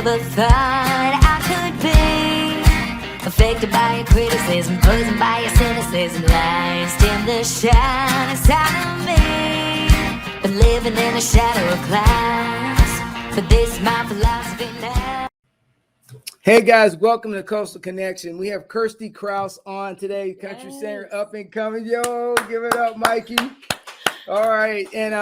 never thought I could be affected by your criticism, poisoned by your cynicism, lies dim the shine inside of me. Been living in the shadow of clouds, but this is my philosophy now. Hey guys, welcome to Coastal Connection. We have Kirstie Kraus on today, country singer, up and coming. Yo, give it up, Mikey. All right, and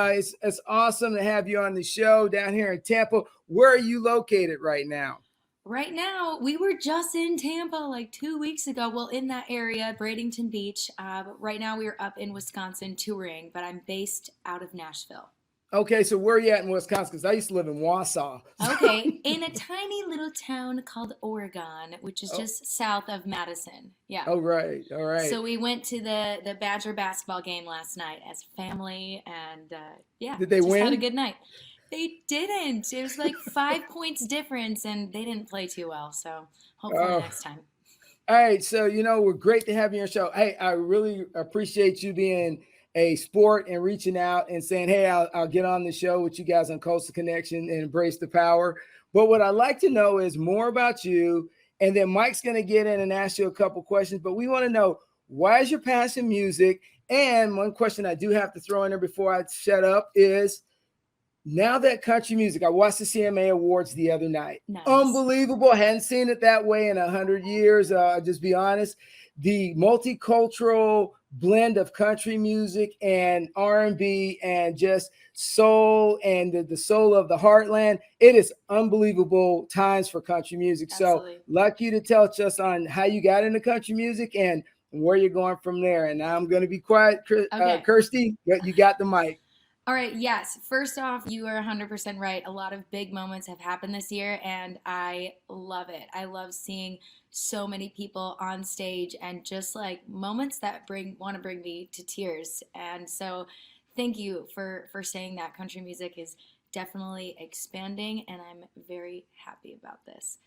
it's awesome to have you on the show down here in Tampa. Where are you located right now? Right now, we were just in Tampa like 2 weeks ago. Well, in that area, Bradenton Beach. But right now, we are up in Wisconsin touring, but I'm based out of Nashville. Okay, so where are you at in Wisconsin? Because I used to live in Wausau. Okay, in a tiny little town called Oregon, which is just south of Madison. Yeah. Oh, right, all right. So we went to the Badger basketball game last night as a family, and yeah. Did they just win? Had a good night. They didn't. It was like 5 points difference, and they didn't play too well. So hopefully next time. All right, so we're great to have you on your show. Hey, I really appreciate you being a sport and reaching out and saying, hey, I'll get on the show with you guys on Coastal Connection and embrace the power. But what I'd like to know is more about you. And then Mike's going to get in and ask you a couple questions. But we want to know, why is your passion music? And one question I do have to throw in there before I shut up is, now that country music, I watched the CMA Awards the other night. Nice. Unbelievable. I hadn't seen it that way in 100 years. Just be honest. The multicultural blend of country music and R&B and just soul and the soul of the heartland. It is unbelievable times for country music. Absolutely. So like you to tell us on how you got into country music and where you're going from there. And now I'm going to be quiet. Okay. Kirstie, you got the mic. All right, yes. First off, you are 100% right. A lot of big moments have happened this year, and I love it. I love seeing so many people on stage and just like moments that want to bring me to tears. And so thank you for saying that. Country music is definitely expanding, and I'm very happy about this.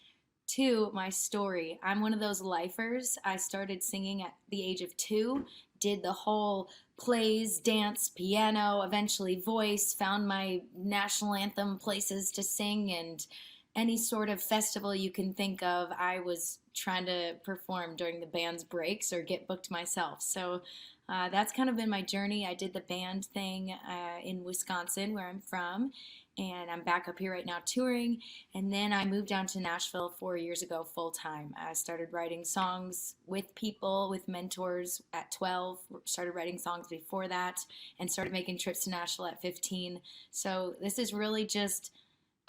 2, my story. I'm one of those lifers. I started singing at the age of 2, did the whole plays, dance, piano, eventually voice, found my national anthem places to sing, and any sort of festival you can think of, I was trying to perform during the band's breaks or get booked myself. So that's kind of been my journey. I did the band thing in Wisconsin, where I'm from, and I'm back up here right now touring. And then I moved down to Nashville 4 years ago full time. I started writing songs with people, with mentors at 12, started writing songs before that, and started making trips to Nashville at 15. So this is really just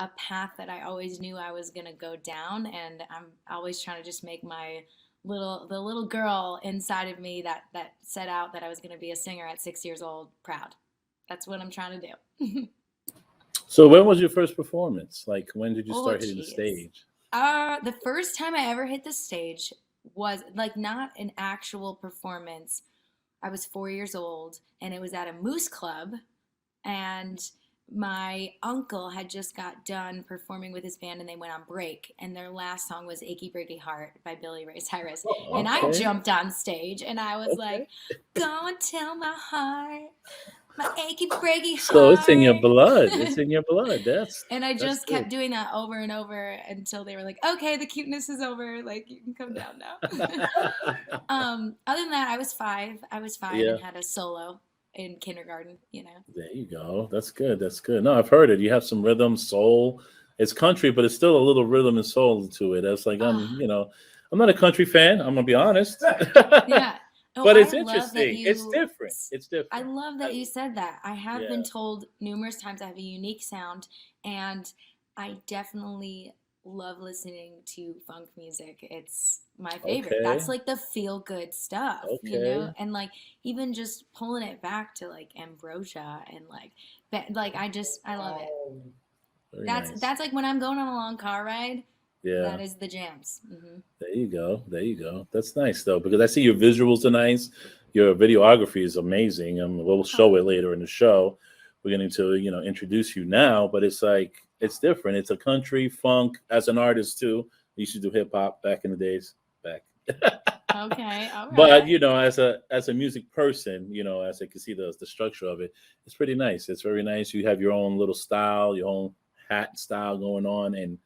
a path that I always knew I was going to go down, and I'm always trying to just make the little girl inside of me that set out that I was going to be a singer at 6 years old proud. That's what I'm trying to do. So when was your first performance? Like, when did you start hitting the stage? The first time I ever hit the stage was like not an actual performance. I was 4 years old, and it was at a Moose Club, and my uncle had just got done performing with his band, and they went on break, and their last song was Achy Breaky Heart by Billy Ray Cyrus. Okay. And I jumped on stage, and I was like, go and tell my heart, my achy breaky heart. So it's in your blood. It's in your blood. And I just kept doing that over and over until they were like, okay, the cuteness is over. Like, you can come down now. Other than that, I was 5. And had a solo in kindergarten, There you go. That's good. That's good. No, I've heard it. You have some rhythm, soul. It's country, but it's still a little rhythm and soul to it. That's like, I'm not a country fan. I'm going to be honest. Yeah. No, but it's interesting. It's different. It's different. I love that you said that. I have been told numerous times I have a unique sound, and I definitely love listening to funk music. It's my favorite. Okay. That's like the feel good stuff, and like even just pulling it back to like Ambrosia and like I love it. That's like when I'm going on a long car ride. Yeah, that is the jams. Mm-hmm. There you go. That's nice though, because I see your visuals are nice. Your videography is amazing. We'll show it later in the show. We're going to introduce you now, but it's like it's different. It's a country funk as an artist too. I used to do hip hop back in the days. Okay, all right. But as a music person, as I can see the structure of it, it's pretty nice. It's very nice. You have your own little style, your own hat style going on, and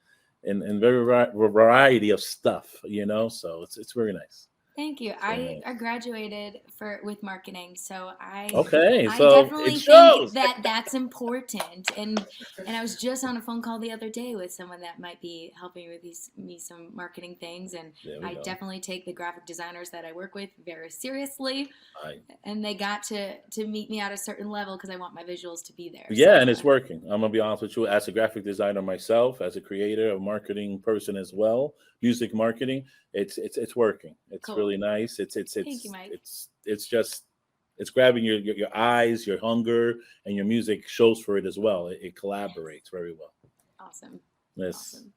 and very variety of stuff, so it's very nice. Thank you. Very I nice. graduated with marketing, so Okay, I so it definitely think shows. that that's important. And I was just on a phone call the other day with someone that might be helping with me some marketing things, and There we I go. definitely take the graphic designers that I work with very seriously. I, And they got to meet me at a certain level because I want my visuals to be there. yeah, So and it's working. I'm gonna be honest with you. As a graphic designer myself, as a creator, a marketing person as well, music marketing, it's working. It's cool. really nice. Thank you, Mike. It's just it's grabbing your eyes, your hunger, and your music shows for it as well. It collaborates very well. Awesome. Yes. Awesome.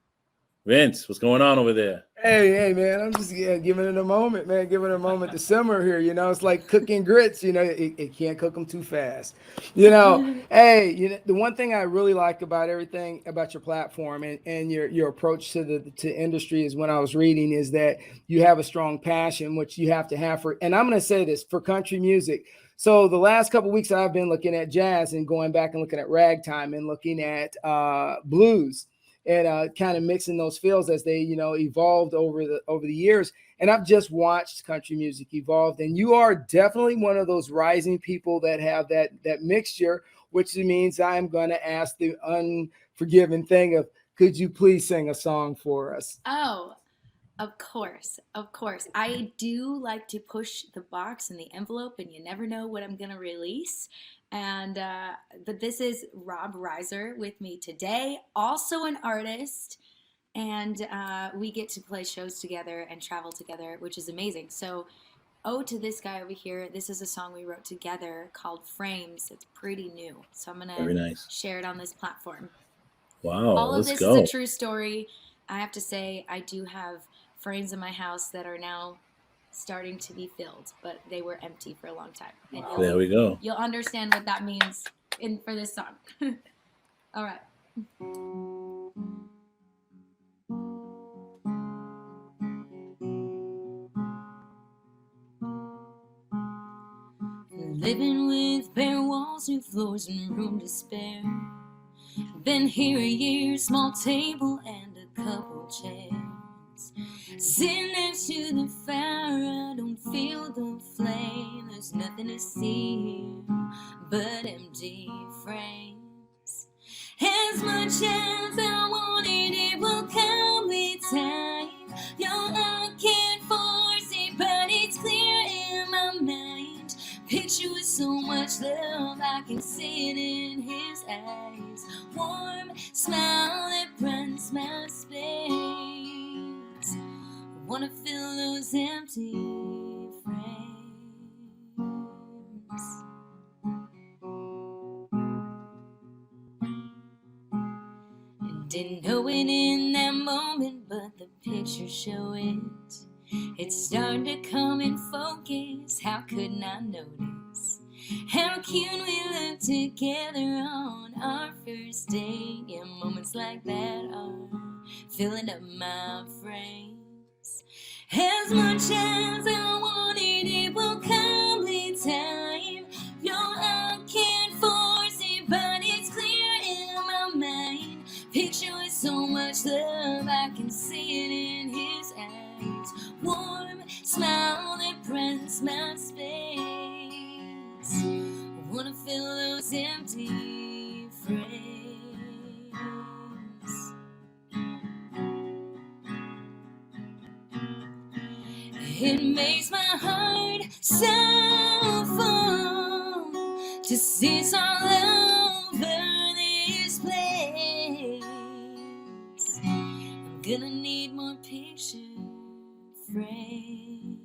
Vince, what's going on over there? Hey, man, I'm just giving it a moment, man. Giving it a moment to simmer here. It's like cooking grits. It can't cook them too fast. Hey, the one thing I really like about everything about your platform and your approach to industry is when I was reading is that you have a strong passion, which you have to have for. And I'm going to say this for country music. So the last couple of weeks I've been looking at jazz and going back and looking at ragtime and looking at blues. And kind of mixing those feels as they, evolved over the years. And I've just watched country music evolve. And you are definitely one of those rising people that have that mixture, which means I'm going to ask the unforgiving thing of, could you please sing a song for us? Oh, of course. Of course. I do like to push the box and the envelope, and you never know what I'm going to release. And but this is Rob Reiser with me today, also an artist, and we get to play shows together and travel together, which is amazing. So to this guy over here, this is a song we wrote together called Frames. It's pretty new, so I'm Very gonna nice. share it on this platform. Wow, All of let's this go. is a true story. I have to say, I do have frames in my house that are now starting to be filled, but they were empty for a long time. And There we go. you'll understand what that means for this song. All right. Living with bare walls, new floors, and room to spare. Been here a year, small table and a couple chairs. Sitting next to the fire, I don't feel the flame. There's nothing to see here but empty frames. As much as I wanted, it will come with time. No, I can't force it, but it's clear in my mind. Picture with so much love, I can see it in his eyes. Warm smile that brightens my space. Wanna fill those empty frames. Didn't know it in that moment, but the pictures show it. It's starting to come in focus. How couldn't I notice how cute we look together on our first date? Yeah, moments like that are filling up my frames. As much as I wanted, it will come with time. No, I can't force it, but it's clear in my mind. Picture with so much love, I can see it in his eyes. Warm smile that brightens my space. Wanna fill those empty frames. It makes my heart so full to see it's all over this place. I'm gonna need more picture frames.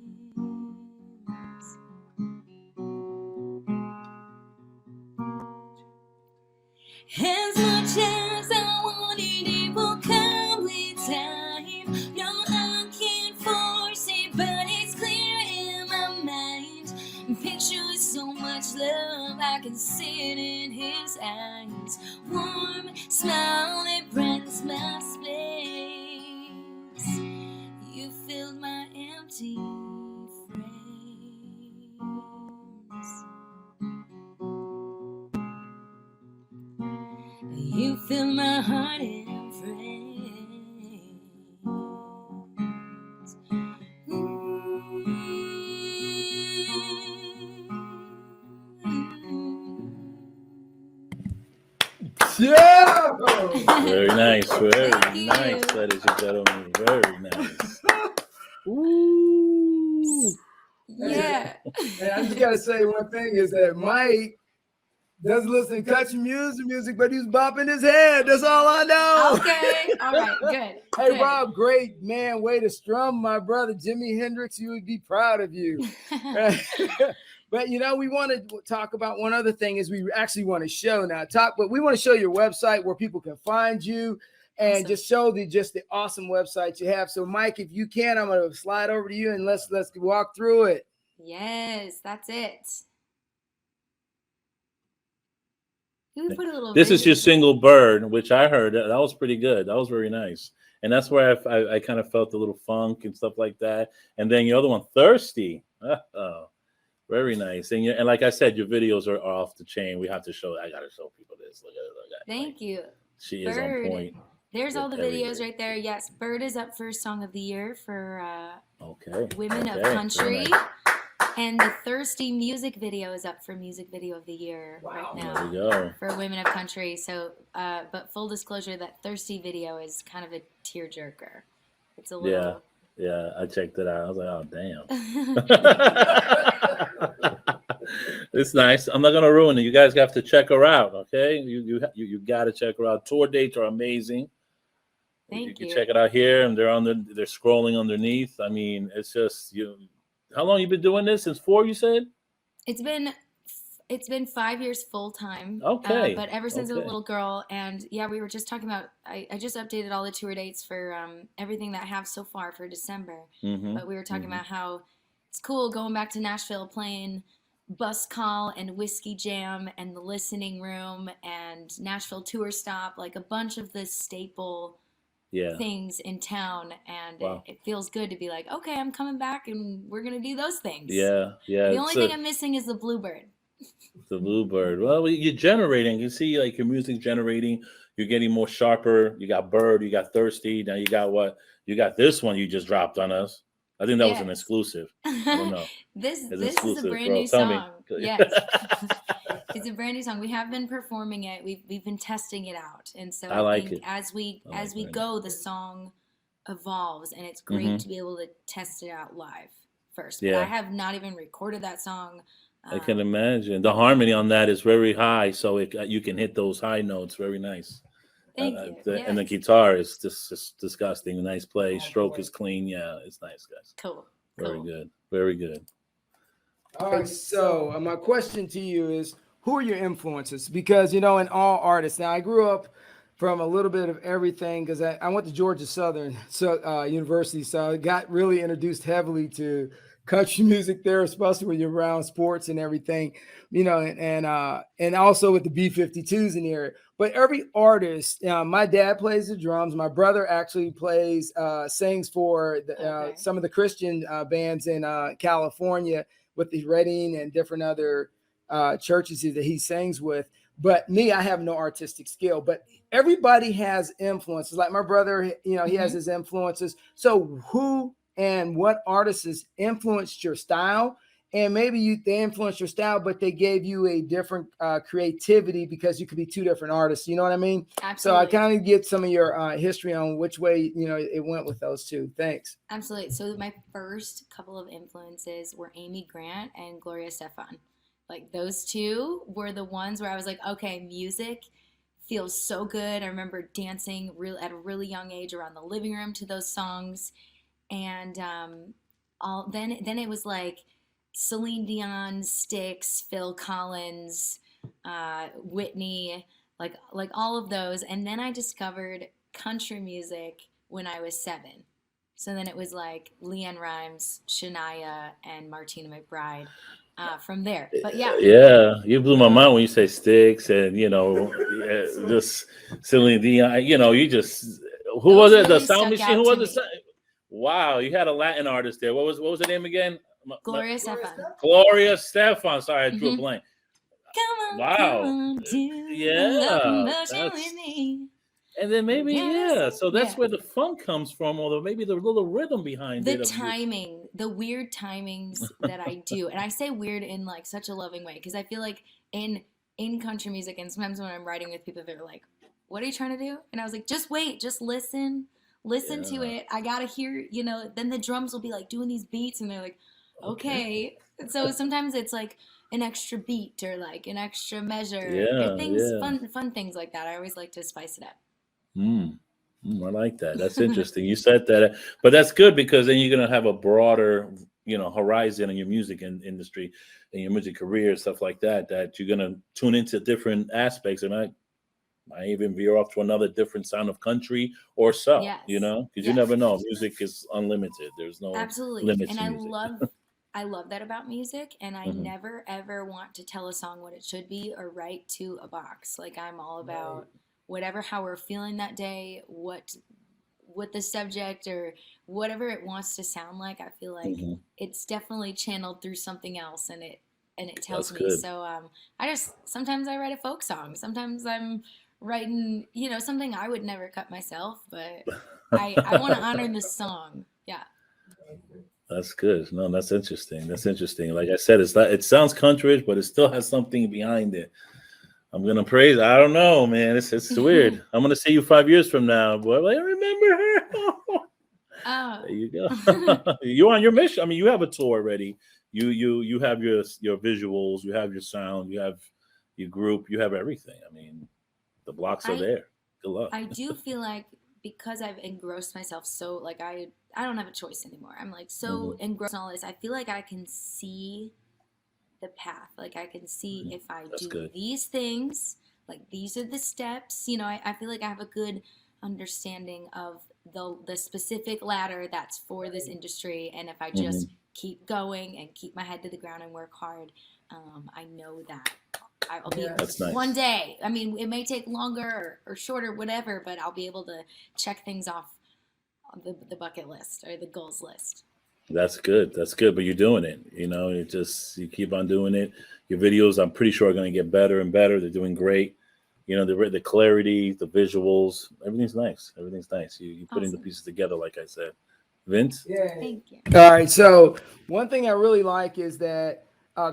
As much as I wanted, it will come with time. No, I can't force it, but it's clear in my mind. Picture with so much love, I can see it in his eyes. Warm smile that brightens my space. You filled my empty frames. You fill my heart in frames. Yeah. Very nice. Very Thank you. nice, ladies and gentlemen. Very nice. Ooh. Yeah. And I just gotta say one thing is that Mike doesn't listen to country music, but he's bopping his head. That's all I know. Okay. All right. Good. Hey, Good. Rob, great man. Way to strum, my brother Jimi Hendrix. You would be proud of you. But we want to talk about one other thing is we actually want to show now but we want to show your website where people can find you and Awesome. just show the awesome website you have. So Mike, if you can, I'm going to slide over to you and let's walk through it. Yes, that's it. You can put a little This is video- your single bird, which I heard that was pretty good. That was very nice. And that's where I kind of felt a little funk and stuff like that. And then your other one, Thirsty. Oh, very nice. And like I said, your videos are off the chain. We have to show. I got to show people this. Look at it. Thank you. She is Bird. on point. There's all the with videos everything. right there. Yes, Bird is up for Song of the Year for Okay. Women of Okay, Country. very nice. And the Thirsty music video is up for Music Video of the Year right There now we go. for Women of Country. So, but full disclosure, that Thirsty video is kind of a tearjerker. It's a little. Yeah, I checked it out. I was like, oh damn. It's nice. I'm not gonna ruin it. You guys have to check her out, okay? You got to check her out. Tour dates are amazing. Thank You can you. check it out here, and they're scrolling underneath. I mean, it's just you. How long you been doing this? Since 4, you said? It's been 5 years full time. Okay, But ever since I was okay. a little girl, and yeah, we were just talking about. I just updated all the tour dates for everything that I have so far for December. Mm-hmm. But we were talking about how it's cool going back to Nashville, playing Bus Call and Whiskey Jam and the Listening Room and Nashville Tour Stop, like a bunch of the staple Yeah. things in town, and Wow. it feels good to be like, okay, I'm coming back and we're gonna do those things. Yeah. The only thing I'm missing is the Bluebird. The Bluebird. Well, you're generating. You see, like your music generating. You're getting more sharper. You got Bird. You got Thirsty. Now you got what? You got this one you just dropped on us. I think that was an Yes. exclusive. I don't know. This It's is a exclusive, brand bro. new Tell me. song. Yes. It's a brand new song. We have been performing it. We've been testing it out, and so I like think it. as we I like it. go, the song evolves, and it's great Mhm. to be able to test it out live first. But Yeah. I have not even recorded that song. I can imagine the harmony on that is very high, so you can hit those high notes. Very nice. Thank you. And the Yes. guitar is just disgusting. Nice play. Stroke is clean. Yeah, it's nice, guys. Cool. Very Cool. good. Very good. All right. So my question to you is, who are your influences? Because, in all artists, now I grew up from a little bit of everything because I went to Georgia Southern University. So I got really introduced heavily to country music there, especially when you're around sports and everything, and also with the B-52s in the area. But every artist, my dad plays the drums. My brother actually sings for Okay. some of the Christian bands in California with the Reading and different other churches that he sings with. But me, I have no artistic skill. But everybody has influences. Like my brother, he has his influences. So who and what artists influenced your style? And maybe they influenced your style, but they gave you a different creativity because you could be two different artists. You know what I mean? Absolutely. So I kind of get some of your history on which way, it went with those two. Thanks. Absolutely. So my first couple of influences were Amy Grant and Gloria Estefan. Like those two were the ones where I was like, okay, music feels so good. I remember dancing at a really young age around the living room to those songs, and then it was like Celine Dion, Styx, Phil Collins, Whitney, like all of those, and then I discovered country music when I was 7. So then it was like LeAnn Rimes, Shania, and Martina McBride. From there, but Yeah, you blew my mind when you say Sticks and just Celine Dion. You just who was it? The really Sound stuck Machine. out Who to was it? Wow, you had a Latin artist there. What was the name again? Gloria Estefan. Gloria Estefan. Sorry, I drew a Mhm. blank. Come on, Wow. come on, do Yeah, love motion that's- with me. And then maybe Yes, so that's yeah. where the fun comes from, or maybe the little rhythm behind The it. timing, the weird timings that I do, and I say weird in like such a loving way because I feel like in in country music, and sometimes when I'm writing with people, they're like, what are you trying to do? And I was like, just wait, just listen to Yeah. it. I gotta hear, then the drums will be like doing these beats, and they're like, okay. So sometimes it's like an extra beat or like an extra measure or Yeah, things, yeah. fun things like that. I always like to spice it up. Mm. I like that. That's interesting. You said that, but that's good because then you're gonna have a broader, horizon in your music industry, and your music career and stuff like that. That you're gonna tune into different aspects, and I even veer off to another different sound of country or so, Yes. because you Yes. never know. Music is unlimited. There's no Absolutely. limit And to music. I love that about music, and I Hmm. never ever want to tell a song what it should be or write to a box. Like I'm all about whatever how we're feeling that day, what the subject or whatever it wants to sound like. I feel like Hmm. it's definitely channeled through something else, and it That's tells me. good. So I just sometimes I write a folk song. Sometimes I'm writing, something I would never cut myself, but I want to honor the song. Yeah. That's good. No, that's interesting. That's interesting. Like I said, it's not. It sounds countryish, but it still has something behind it. I'm gonna praise. I don't know, man. It's weird. I'm gonna see you 5 years from now, boy. Like, I remember her. Oh. There you go. You're on your mission. I mean, you have a tour already. You have your visuals. You have your sound. You have your group. You have everything. I mean, the blocks are I there. Good luck. I do feel like because I've engrossed myself so like I don't have a choice anymore. I'm like so Hmm. engrossed in all this. I feel like I can see the path. Like I can see if I That's do good. these things, like these are the steps. I feel like I have a good understanding of the specific ladder that's for this industry. And if I just Hmm. keep going and keep my head to the ground and work hard, I know that I'll be able to That's one nice. day. I mean, it may take longer or shorter, whatever, but I'll be able to check things off on the bucket list or the goals list. That's good. That's good. But you're doing it. You keep on doing it. Your videos, I'm pretty sure, are going to get better and better. They're doing great. The clarity, the visuals, everything's nice. Everything's nice. You putting the Awesome. pieces together, like I said. Vince. Yeah. Thank you. All right. So one thing I really like is that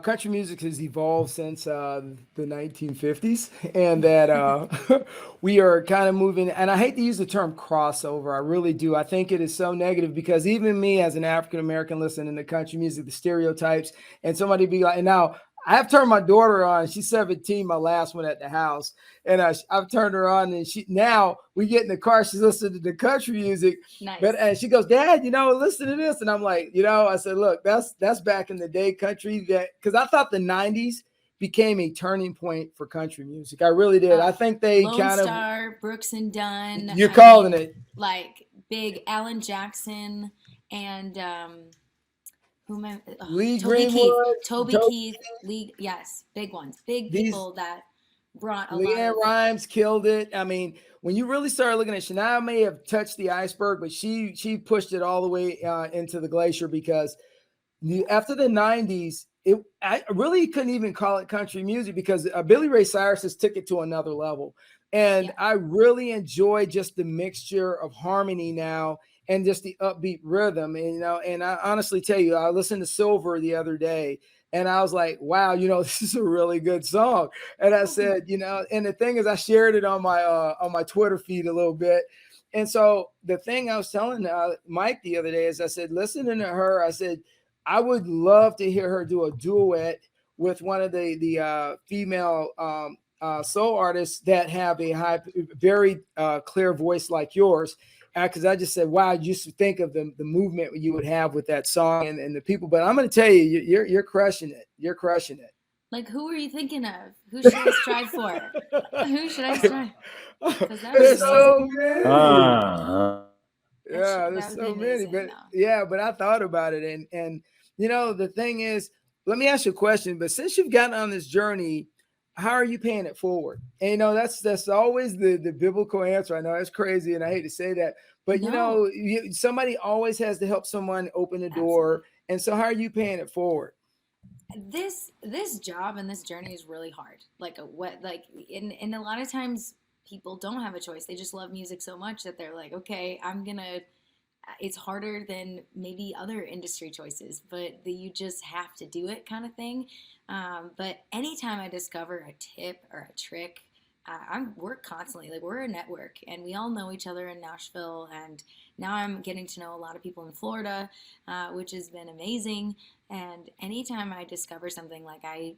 country music has evolved since the 1950s, and that we are kind of moving. And I hate to use the term crossover. I really do. I think it is so negative because even me, as an African American, listening to country music, the stereotypes, and somebody be like, and now. I've turned my daughter on. She's 17, my last one at the house. And I've turned her on, and now we get in the car. She's listening to the country music. But Nice. and she goes, Dad, listen to this. And I'm like, I said, look, that's back in the day country, that because I thought the 90s became a turning point for country music. I really did. I think they Lone kind of Star, Brooks and Dunn. you're I calling mean, it like big Alan Jackson and who am I? Lee Toby Keith. Greenwood, Toby Keith. Lee. Yes, big ones. Big these people that brought a lot Leanne of. Rhymes killed it. I mean, when you really started looking at Shania, may have touched the iceberg, but she pushed it all the way into the glacier because after the 90s, I really couldn't even call it country music because Billy Ray Cyrus has took it to another level. And Yeah. I really enjoy just the mixture of harmony now and just the upbeat rhythm. And I honestly tell you, I listened to Silver the other day and I was like, wow, this is a really good song. And I said, and the thing is, I shared it on my Twitter feed a little bit. And so the thing I was telling Mike the other day is I said, listening to her, I said, I would love to hear her do a duet with one of the female soul artists that have a very clear voice like yours. Because I just said, wow, I used to think of the movement you would have with that song and the people. But I'm going to tell you, you're crushing it. You're crushing it. Like, who are you thinking of? Who should I strive for? Who should I strive? Because that would be There's amazing. so many. Ah. Yeah, That there's would be so many, amazing, but though. yeah, but I thought about it, and the thing is, let me ask you a question. But since you've gotten on this journey, how are you paying it forward? And that's always the biblical answer. I know it's crazy, and I hate to say that, but No, somebody always has to help someone open the absolutely. door. And so, how are you paying it forward? This job and this journey is really hard. And a lot of times people don't have a choice. They just love music so much that they're like, okay, it's harder than maybe other industry choices, but you just have to do it kind of thing. But anytime I discover a tip or a trick, we're constantly like, we're a network and we all know each other in Nashville. And now I'm getting to know a lot of people in Florida, which has been amazing. And anytime I discover something, like I'm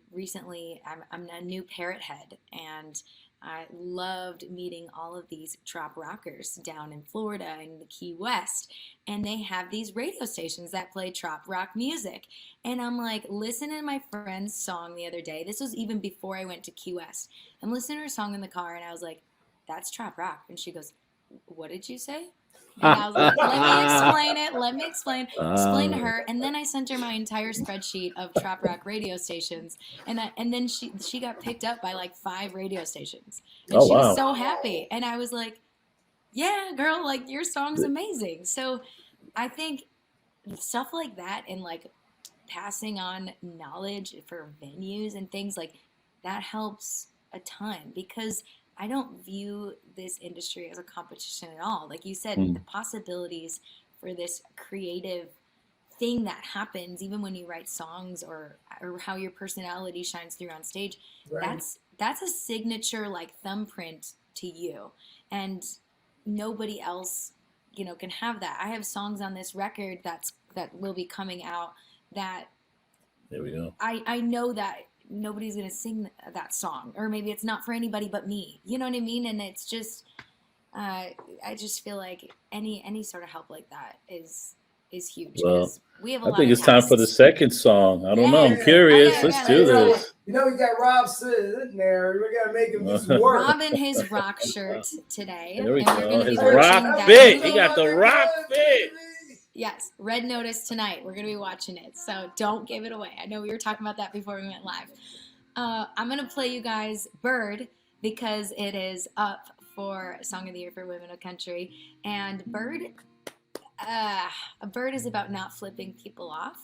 a new parrot head, and I loved meeting all of these trop rockers down in Florida and the Key West. And they have these radio stations that play trop rock music. And I'm like, listening to my friend's song the other day. This was even before I went to Key West. I'm listening to her song in the car, and I was like, that's trop rock. And she goes, what did you say? And I was like, let me explain to her. And then I sent her my entire spreadsheet of trop rock radio stations. And then she got picked up by like 5 radio stations. And she was so happy. And I was like, yeah, girl, like your song's amazing. So I think stuff like that, and like passing on knowledge for venues and things like that helps a ton, because I don't view this industry as a competition at all. Like you said, the possibilities for this creative thing that happens, even when you write songs, or how your personality shines through on stage, right. That's a signature like thumbprint to you, and nobody else, can have that. I have songs on this record that will be coming out that there we go. I know that nobody's going to sing that song, or maybe it's not for anybody but me. You know what I mean? And it's just, I just feel like any sort of help like that is huge. Well, we have I think it's time for the second song. I don't know. I'm curious. Let's do this. We got Rob sitting there. We got to make him just work. Rob in his rock shirt today. There we go. His rock fit. He got the rock fit. Yes, Red Notice tonight. We're going to be watching it, so don't give it away. I know we were talking about that before we went live. I'm going to play you guys Bird, because it is up for Song of the Year for Women of Country. And Bird is about not flipping people off.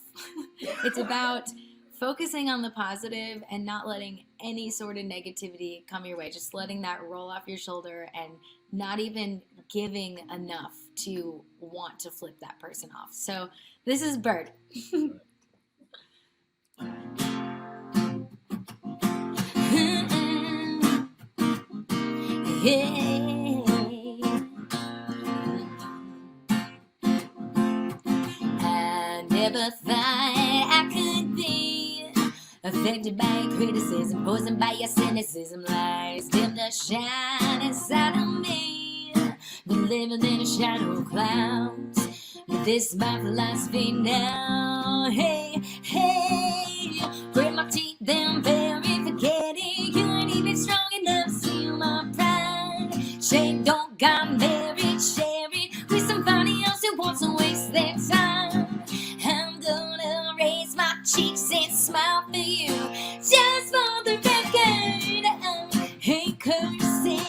It's about focusing on the positive and not letting any sort of negativity come your way. Just letting that roll off your shoulder and not even giving enough to want to flip that person off. So this is Bird. I never thought I could be affected by your criticism, poisoned by your cynicism, lies dim the shine inside of me, been living in a shadow of clouds. This is my philosophy now. Hey, grit my teeth, then bury forgetting. You ain't even strong enough to seal my pride. Shame don't got married, sharing with somebody else who wants to waste their time. I'm gonna raise my cheeks and smile for you, just for the record. I ain't cursing,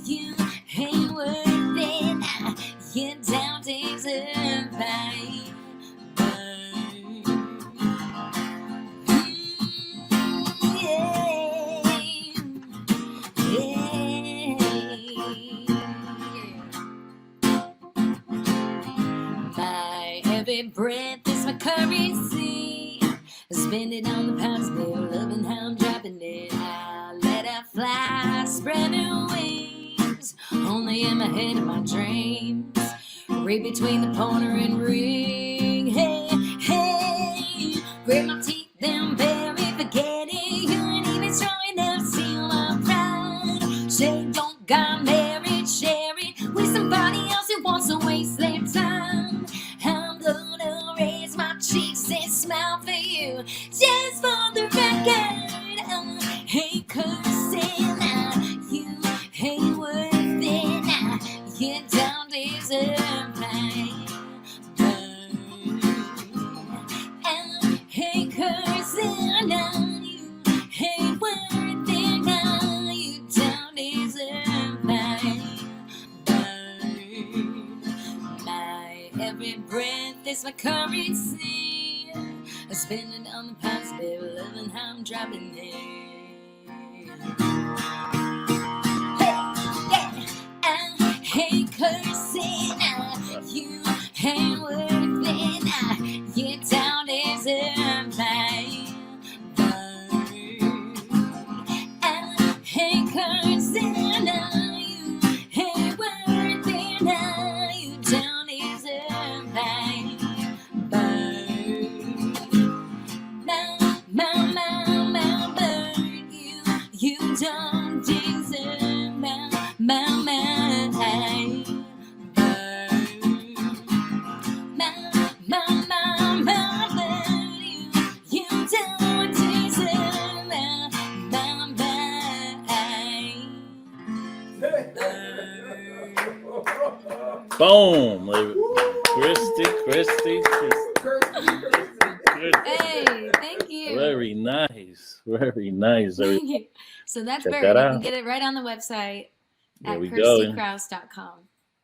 you ain't worth it. You don't deserve my burn. My every breath is my currency. I spend it on the pounds, baby, loving how I'm dropping it. I let her fly, spread her wings, only in my head and my dreams. Read between the pointer and ring. Hey, grit my teeth, then bury forgetting. You ain't even strong enough to seal my pride. Say don't got married, sharing with somebody else who wants to waste their time. I'm gonna raise my cheeks and smile for you, just for the record. I ain't cursing, you ain't worth it. You don't deserve my burn. I ain't cursing, you ain't worth it. You don't deserve my burn. My every breath is my currency. I spend it on the past, baby, loving how I'm dropping it. Hey, yeah, I ain't cursing, you Boom. Kirstie. Hey, thank you. Very nice. Very nice. Thank you. So that's Check Bird. that You can out. get it right on the website There at we go. KirstieKraus.com.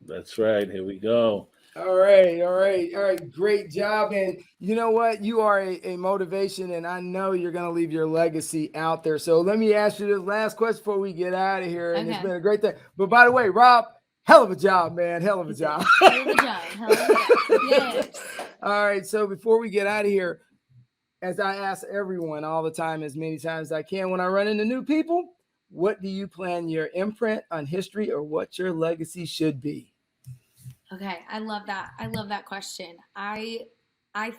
That's right. Here we go. All right. Great job. And you know what? You are a motivation, and I know you're going to leave your legacy out there. So let me ask you this last question before we get out of here. And It's been a great thing. But by the way, Rob, hell of a job, man. Hell of a job. Hell of a job. Hell of a job. Yes. All right. So before we get out of here, as I ask everyone all the time, as many times as I can, when I run into new people, what do you plan your imprint on history or what your legacy should be? Okay, I love that. I love that question. I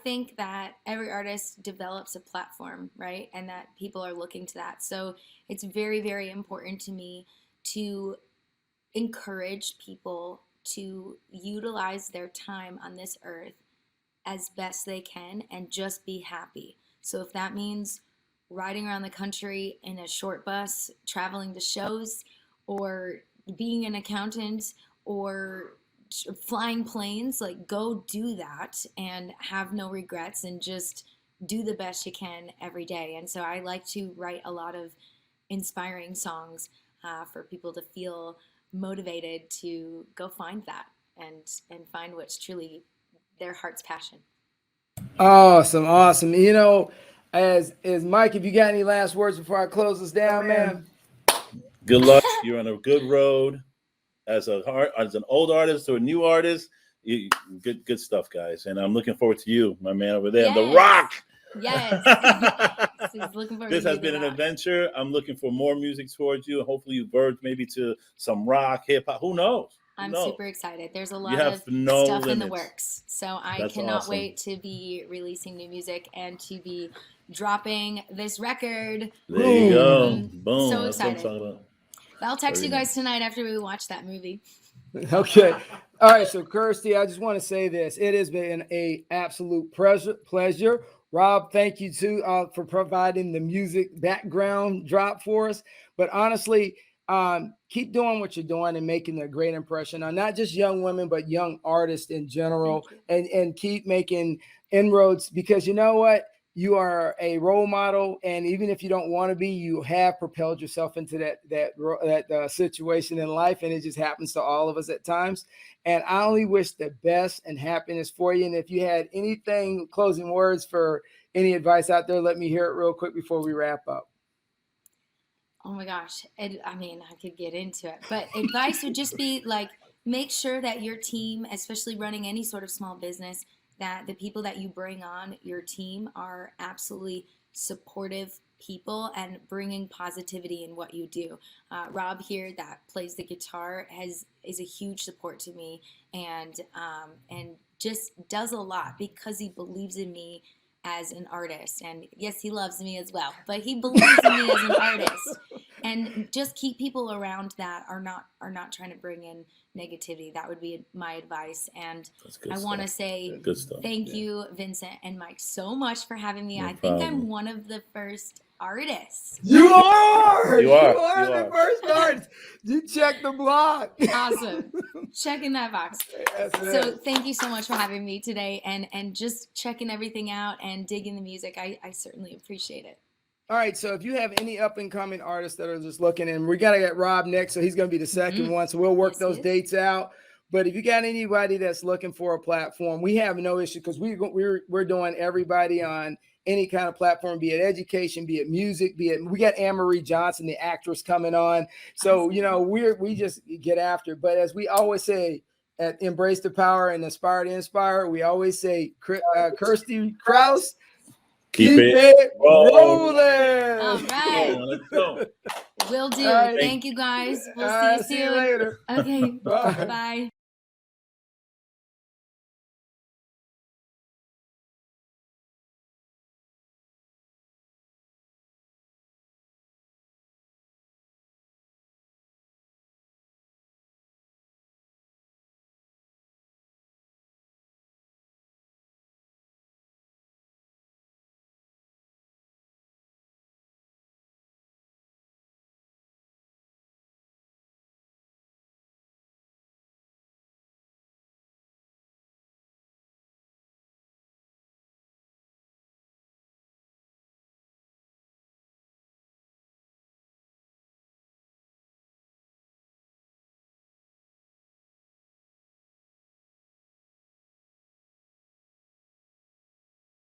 think that every artist develops a platform, right? And that people are looking to that. So it's very, very important to me to encourage people to utilize their time on this earth as best they can and just be happy. So if that means riding around the country in a short bus, traveling to shows, or being an accountant, or flying planes, like go do that and have no regrets and just do the best you can every day. And so I like to write a lot of inspiring songs for people to feel motivated to go find that and find what's truly their heart's passion. Awesome. You know, as Mike, if you got any last words before I close this down, man. Good luck. You're on a good road. As an old artist or a new artist, good stuff, guys. And I'm looking forward to you, my man over there, The Rock. Yes. He's looking forward This to has been an adventure. I'm looking for more music towards you. Hopefully you verge maybe to some rock, hip hop. Who knows? I'm super excited. There's a lot You have of no stuff in the limits. works. So I That's cannot awesome. wait to be releasing new music and to be dropping this record. There you go. I'm Boom. so That's what I'm excited. talking about. I'll text Very you guys tonight after we watch that movie. Okay. All right. So Kirstie, I just want to say this. It has been an absolute pleasure. Rob, thank you too for providing the music background drop for us. But honestly, keep doing what you're doing and making a great impression on not just young women, but young artists in general, and keep making inroads, because you know what? You are a role model, and even if you don't want to be, you have propelled yourself into that situation in life, and it just happens to all of us at times. And I only wish the best and happiness for you. And if you had anything, closing words for any advice out there, let me hear it real quick before we wrap up. Oh my gosh. I could get into it, but advice would just be like, make sure that your team, especially running any sort of small business, that the people that you bring on your team are absolutely supportive people and bringing positivity in what you do. Rob here, that plays the guitar, is a huge support to me, and just does a lot because he believes in me as an artist. And yes, he loves me as well, but he believes in me as an artist. And just keep people around that are not trying to bring in negativity. That would be my advice. And I want to say thank you, Vincent and Mike, so much for having me. I think I'm one of the first artists. You are. You are The first artist. You check the block. Awesome. Checking that box. So thank you so much for having me today and just checking everything out and digging the music. I certainly appreciate it. All right, so if you have any up-and-coming artists that are just looking, and we got to get Rob next, so he's going to be the second one, so we'll work those dates out. But if you got anybody that's looking for a platform, we have no issue, because we're doing everybody on any kind of platform, be it education, be it music, we got Anne-Marie Johnson, the actress, coming on. So, you know, we just get after it. But as we always say at Embrace the Power and Aspire to Inspire, we always say, Kirstie Kraus, keep it rolling. All right. Let's go. Will do. All right. Thank you, guys. We'll see you soon. See you later. Okay. Bye. Bye.